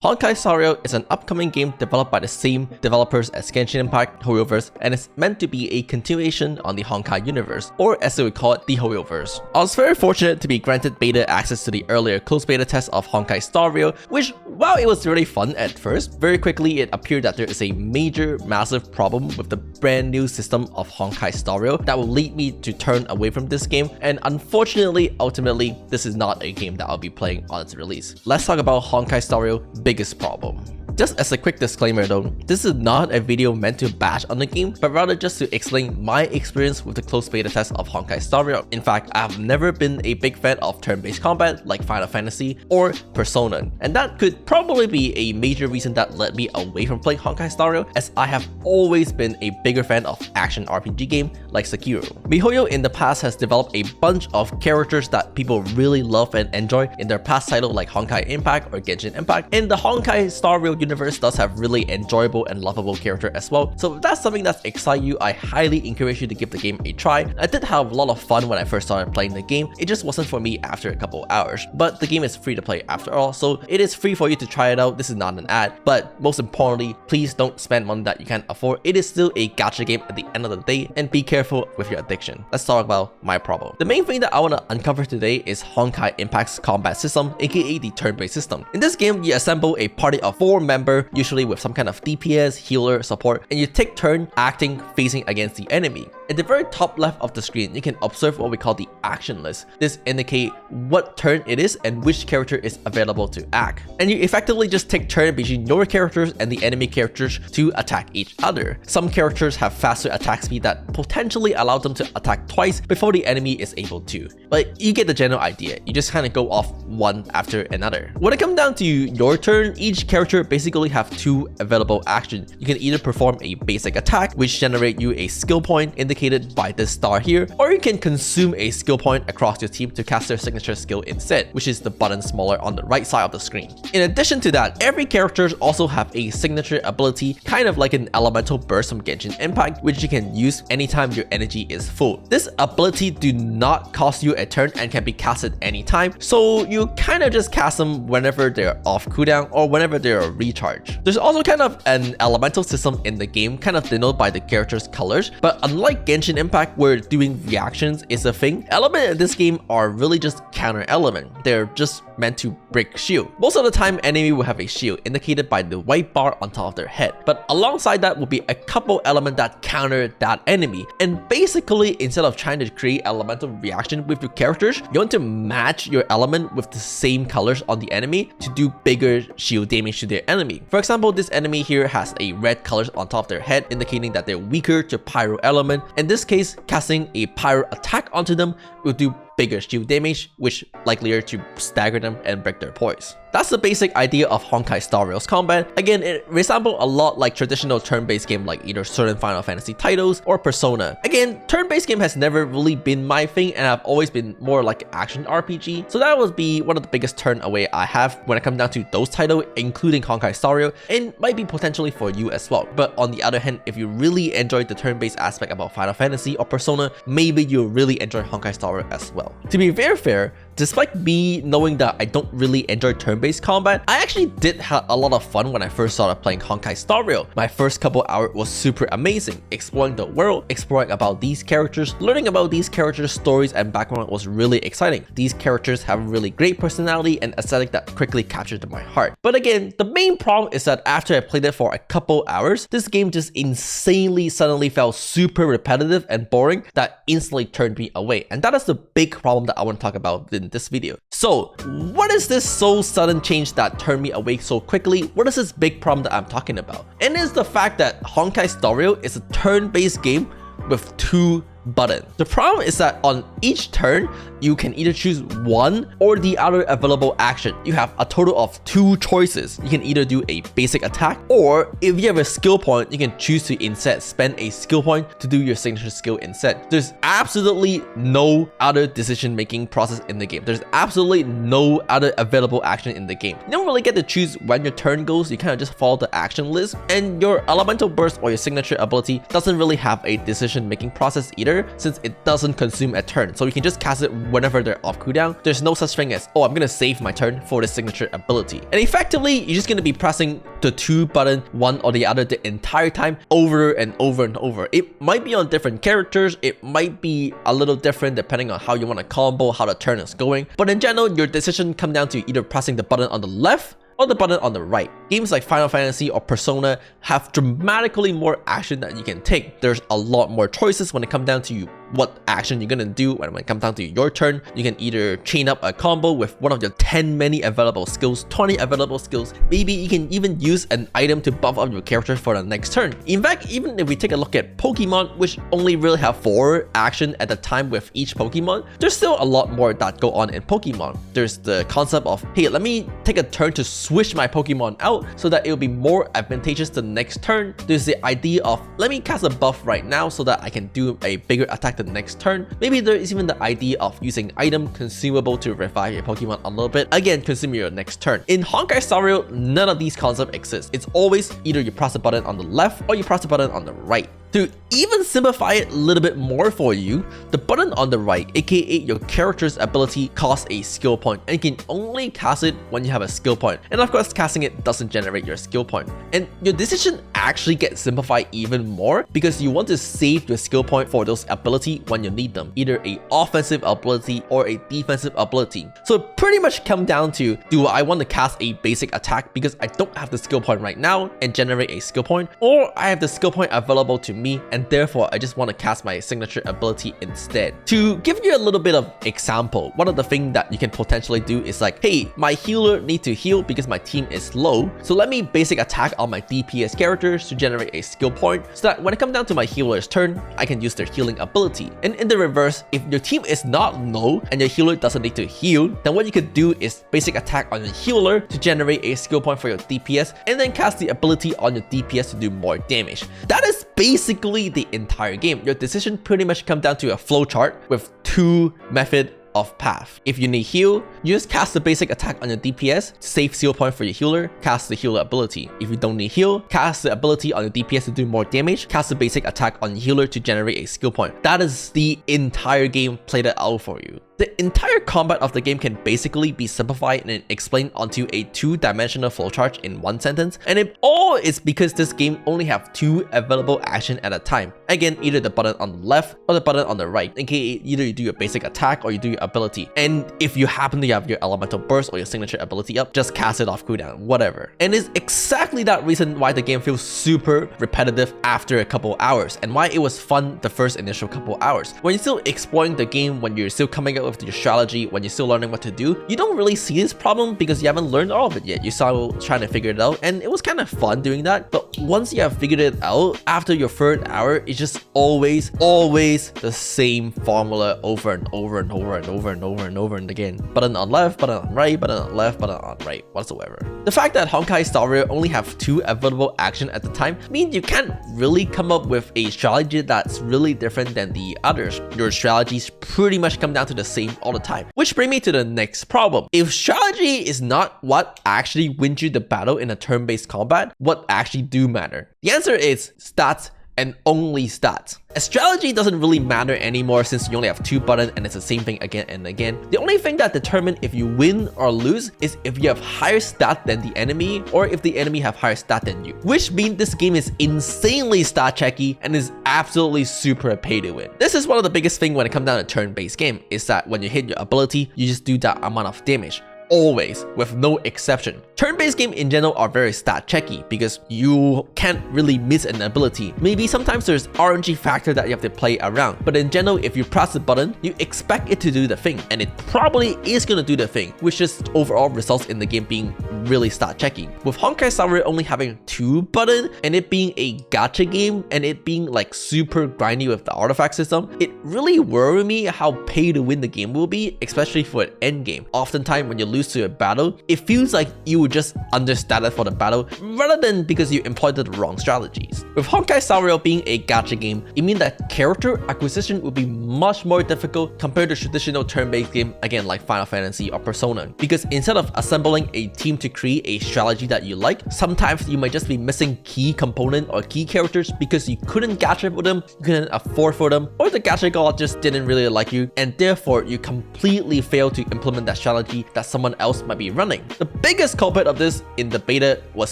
Honkai Star is an upcoming game developed by the same developers as Genshin Impact Hoyoverse, and it's meant to be a continuation on the Honkai universe, or as they would call it, the Hoyoverse. I was very fortunate to be granted beta access to the earlier closed beta test of Honkai Star, which, while it was really fun at first, very quickly it appeared that there is a massive problem with the brand new system of Honkai Star that will lead me to turn away from this game, and unfortunately, ultimately, this is not a game that I'll be playing on its release. Let's talk about Honkai Star biggest problem. Just as a quick disclaimer though, this is not a video meant to bash on the game, but rather just to explain my experience with the closed beta test of Honkai Star. In fact, I have never been a big fan of turn-based combat like Final Fantasy or Persona, and that could probably be a major reason that led me away from playing Honkai Star, as I have always been a bigger fan of action RPG game like Sekiro. MiHoYo in the past has developed a bunch of characters that people really love and enjoy in their past title like Honkai Impact or Genshin Impact, and the Honkai Star universe does have really enjoyable and lovable character as well. So if that's something that's exciting you, I highly encourage you to give the game a try. I did have a lot of fun when I first started playing the game. It just wasn't for me after a couple hours, but the game is free to play after all, so it is free for you to try it out. This is not an ad, but most importantly, please don't spend money that you can't afford. It is still a gacha game at the end of the day, and be careful with your addiction. Let's talk about my problem. The main thing that I want to uncover today is Honkai Impact's combat system, aka the turn-based system. In this game, you assemble a party of 4 members, usually with some kind of DPS, healer, support, and you take turn acting facing against the enemy. At the very top left of the screen, you can observe what we call the action list. This indicates what turn it is and which character is available to act. And you effectively just take turn between your characters and the enemy characters to attack each other. Some characters have faster attack speed that potentially allow them to attack twice before the enemy is able to. But you get the general idea. You just kind of go off one after another. When it comes down to your turn, each character basically have 2 available actions. You can either perform a basic attack, which generate you a skill point indicated by this star here, or you can consume a skill point across your team to cast their signature skill instead, which is the button smaller on the right side of the screen. In addition to that, every character also have a signature ability, kind of like an elemental burst from Genshin Impact, which you can use anytime your energy is full. This ability do not cost you a turn and can be casted anytime, so you kind of just cast them whenever they're off cooldown or whenever they're recharged. There's also kind of an elemental system in the game, kind of denoted by the character's colors, but unlike Genshin Impact where doing reactions is a thing, elements in this game are really just counter element. They're just meant to break shield. Most of the time, enemy will have a shield indicated by the white bar on top of their head, but alongside that will be a couple elements that counter that enemy. And basically, instead of trying to create elemental reaction with your characters, you want to match your element with the same colors on the enemy to do bigger shield damage to their enemy. For example, this enemy here has a red colors on top of their head, indicating that they're weaker to pyro element. In this case, casting a pyro attack onto them will do bigger shield damage, which likelier to stagger them and break their poise. That's the basic idea of Honkai Star Rail's combat. Again, it resembles a lot like traditional turn-based game like either certain Final Fantasy titles or Persona. Again, turn-based game has never really been my thing, and I've always been more like action RPG, so that would be one of the biggest turn away I have when it comes down to those titles, including Honkai Star, and might be potentially for you as well. But on the other hand, if you really enjoyed the turn-based aspect about Final Fantasy or Persona, maybe you'll really enjoy Honkai Star as well. To be very fair, despite me knowing that I don't really enjoy turn-based combat, I actually did have a lot of fun when I first started playing Honkai Star Rail. My first couple hours was super amazing. Exploring the world, exploring about these characters, learning about these characters' stories and background was really exciting. These characters have really great personality and aesthetic that quickly captured my heart. But again, the main problem is that after I played it for a couple hours, this game just insanely suddenly felt super repetitive and boring that instantly turned me away. And that is the big problem that I want to talk about in this video. So, what is this so sudden change that turned me away so quickly? What is this big problem that I'm talking about? And it's the fact that Honkai Star Rail is a turn-based game with 2 button. The problem is that on each turn, you can either choose one or the other available action. You have a total of 2 choices. You can either do a basic attack, or if you have a skill point, you can choose to instead spend a skill point to do your signature skill instead. There's absolutely no other decision-making process in the game. There's absolutely no other available action in the game. You don't really get to choose when your turn goes. You kind of just follow the action list, and your elemental burst or your signature ability doesn't really have a decision-making process either. better since it doesn't consume a turn. So you can just cast it whenever they're off cooldown. There's no such thing as, oh, I'm gonna save my turn for the signature ability. And effectively, you're just gonna be pressing the 2 button, one or the other, the entire time, over and over and over. It might be on different characters, it might be a little different depending on how you want to combo, how the turn is going. But in general, your decision comes down to either pressing the button on the left or the button on the right. Games like Final Fantasy or Persona have dramatically more action that you can take. There's a lot more choices when it comes down to what action you're gonna do. When it comes down to your turn, you can either chain up a combo with one of your 10 many available skills, 20 available skills. Maybe you can even use an item to buff up your character for the next turn. In fact, even if we take a look at Pokemon, which only really have 4 action at a time with each Pokemon, there's still a lot more that go on in Pokemon. There's the concept of, hey, let me take a turn to switch my Pokemon out so that it'll be more advantageous the next turn. There's the idea of, let me cast a buff right now so that I can do a bigger attack the next turn. Maybe there is even the idea of using item consumable to revive your Pokemon a little bit, again consuming your next turn. In Honkai Star, none of these concepts exist. It's always either you press a button on the left or you press a button on the right. To even simplify it a little bit more for you, the button on the right, aka your character's ability, costs a skill point, and you can only cast it when you have a skill point. And of course, casting it doesn't generate your skill point. And your decision actually gets simplified even more because you want to save your skill point for those ability when you need them, either a offensive ability or a defensive ability. So it pretty much comes down to, do I want to cast a basic attack because I don't have the skill point right now and generate a skill point, or I have the skill point available to me and therefore I just want to cast my signature ability instead. To give you a little bit of example, one of the things that you can potentially do is like, hey, my healer need to heal because my team is low, so let me basic attack on my DPS characters to generate a skill point so that when it comes down to my healer's turn, I can use their healing ability. And in the reverse, if your team is not low and your healer doesn't need to heal, then what you could do is basic attack on your healer to generate a skill point for your DPS and then cast the ability on your DPS to do more damage. That is basically the entire game. Your decision pretty much comes down to a flowchart with 2 methods of path. If you need heal, you just cast the basic attack on your DPS, save skill point for your healer, cast the healer ability. If you don't need heal, cast the ability on your DPS to do more damage, cast the basic attack on your healer to generate a skill point. That is the entire game played out for you. The entire combat of the game can basically be simplified and explained onto a 2-dimensional flowchart in one sentence, and it all is because this game only have 2 available action at a time. Again, either the button on the left or the button on the right, aka either you do your basic attack or you do your ability. And if you happen to have your elemental burst or your signature ability up, just cast it off cooldown, whatever. And it's exactly that reason why the game feels super repetitive after a couple hours, and why it was fun the first initial couple hours. When you're still exploring the game, when you're still coming up with your strategy, when you're still learning what to do, you don't really see this problem because you haven't learned all of it yet. You're still trying to figure it out, and it was kind of fun doing that. But once you have figured it out, after your 3rd hour, it's just always the same formula over and over and over and over and over and over and again. Button on left, button on right, button on left, button on right, whatsoever. The fact that Honkai Star only have 2 available action at the time means you can't really come up with a strategy that's really different than the others. Your strategies pretty much come down to the same all the time. Which brings me to the next problem. If strategy is not what actually wins you the battle in a turn-based combat, what actually do matter? The answer is stats and only stats. A strategy doesn't really matter anymore since you only have 2 buttons and it's the same thing again and again. The only thing that determines if you win or lose is if you have higher stat than the enemy or if the enemy have higher stat than you. Which means this game is insanely stat checky and is absolutely super pay to win. This is one of the biggest things when it comes down to turn-based game, is that when you hit your ability, you just do that amount of damage. Always, with no exception. Turn-based games in general are very stat checky because you can't really miss an ability. Maybe sometimes there's RNG factor that you have to play around, but in general, if you press the button, you expect it to do the thing, and it probably is gonna do the thing, which just overall results in the game being really stat checky. With Honkai Star only having 2 buttons and it being a gacha game and it being like super grindy with the artifact system, it really worried me how pay to win the game will be, especially for an end game. Oftentimes when you lose lose to a battle, it feels like you were just understated for the battle rather than because you employed the wrong strategies. With Honkai Star Rail being a gacha game, it means that character acquisition would be much more difficult compared to traditional turn-based game, again like Final Fantasy or Persona. Because instead of assembling a team to create a strategy that you like, sometimes you might just be missing key component or key characters because you couldn't gacha for them, you couldn't afford for them, or the gacha god just didn't really like you, and therefore you completely failed to implement that strategy that someone else might be running. The biggest culprit of this in the beta was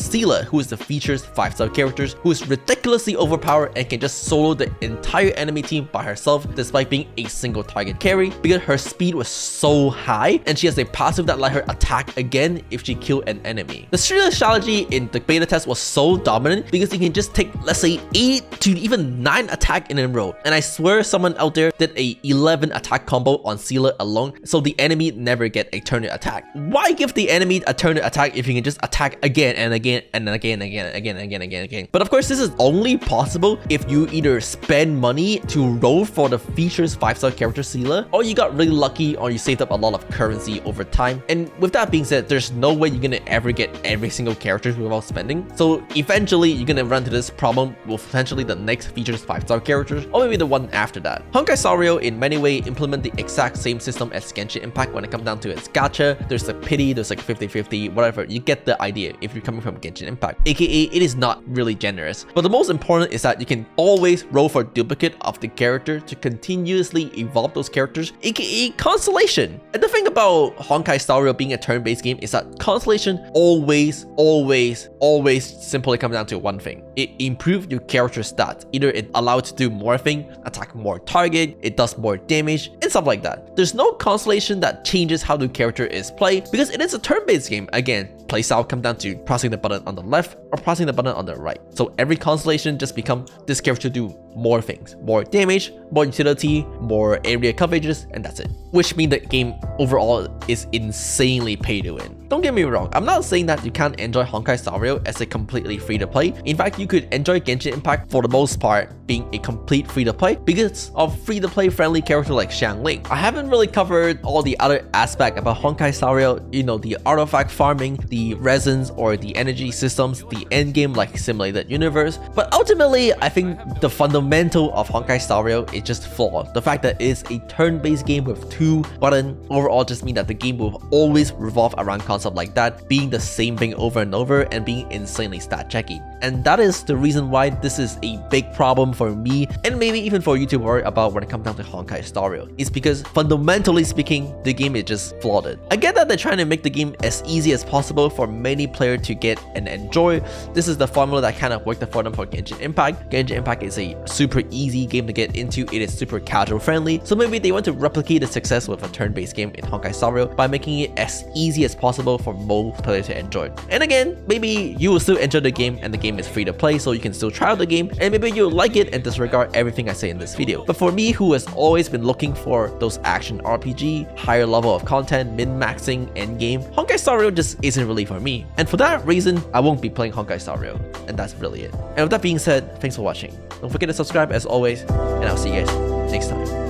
Seela, who is the feature's 5-star character, who is ridiculously overpowered and can just solo the entire enemy team by herself despite being a single target carry because her speed was so high and she has a passive that let her attack again if she killed an enemy. The Seela strategy in the beta test was so dominant because you can just take, let's say, 8 to even 9 attack in a row, and I swear someone out there did a 11 attack combo on Seela alone so the enemy never get a turn to attack. Why give the enemy a turn to attack if you can just attack again and again and again and again and again and again and again? But of course this is only possible if you either spend money to roll for the feature's 5-star character Seela, or you got really lucky or you saved up a lot of currency over time. And with that being said, there's no way you're gonna ever get every single character without spending. So eventually you're gonna run into this problem with potentially the next feature's 5-star characters, or maybe the one after that. Honkai Star Rail in many ways implement the exact same system as Genshin Impact when it comes down to its gacha. There's a pity, there's like 50-50, whatever. You get the idea if you're coming from Genshin Impact. AKA, it is not really generous. But the most important is that you can always roll for a duplicate of the character to continuously evolve those characters, aka constellation. And the thing about Honkai Star Rail being a turn-based game is that constellation always simply comes down to one thing. It improves your character stats. Either it allows you to do more things, attack more target, it does more damage, and stuff like that. There's no constellation that changes how the character is played because it is a turn-based game. Again, playstyle comes down to pressing the button on the left or pressing the button on the right. So every constellation just becomes this character do more things, more damage, more utility, more area coverages, and that's it. Which means the game overall is insanely pay to win. Don't get me wrong, I'm not saying that you can't enjoy Honkai Star Rail as a completely free to play. In fact, you could enjoy Genshin Impact for the most part being a complete free to play because of free to play friendly character like Xiangling. I haven't really covered all the other aspects about Honkai Star Rail, you know, the artifact farming, the resins or the energy systems, the endgame like simulated universe. But ultimately, I think the fundamental of Honkai Star Rail is just flawed. The fact that it is a turn-based game with 2 buttons overall just means that the game will always revolve around concepts like that, being the same thing over and over and being insanely stat checky. And that is the reason why this is a big problem for me and maybe even for you to worry about when it comes down to Honkai Star Rail. It's because fundamentally speaking, the game is just flawed. I get that they're trying to make the game as easy as possible for many players to get and enjoy. This is the formula that kind of worked for them for Genshin Impact. Genshin Impact is a super easy game to get into. It is super casual friendly. So maybe they want to replicate the success with a turn-based game in Honkai Star Rail by making it as easy as possible for most players to enjoy. And again, maybe you will still enjoy the game and the game is free to play, so you can still try out the game and maybe you'll like it and disregard everything I say in this video. But for me, who has always been looking for those action RPG, higher level of content, min-maxing, endgame, Honkai Star Rail just isn't really for me. And for that reason, I won't be playing Honkai Star Rail. And that's really it. And with that being said, thanks for watching. Don't forget to subscribe as always, and I'll see you guys next time.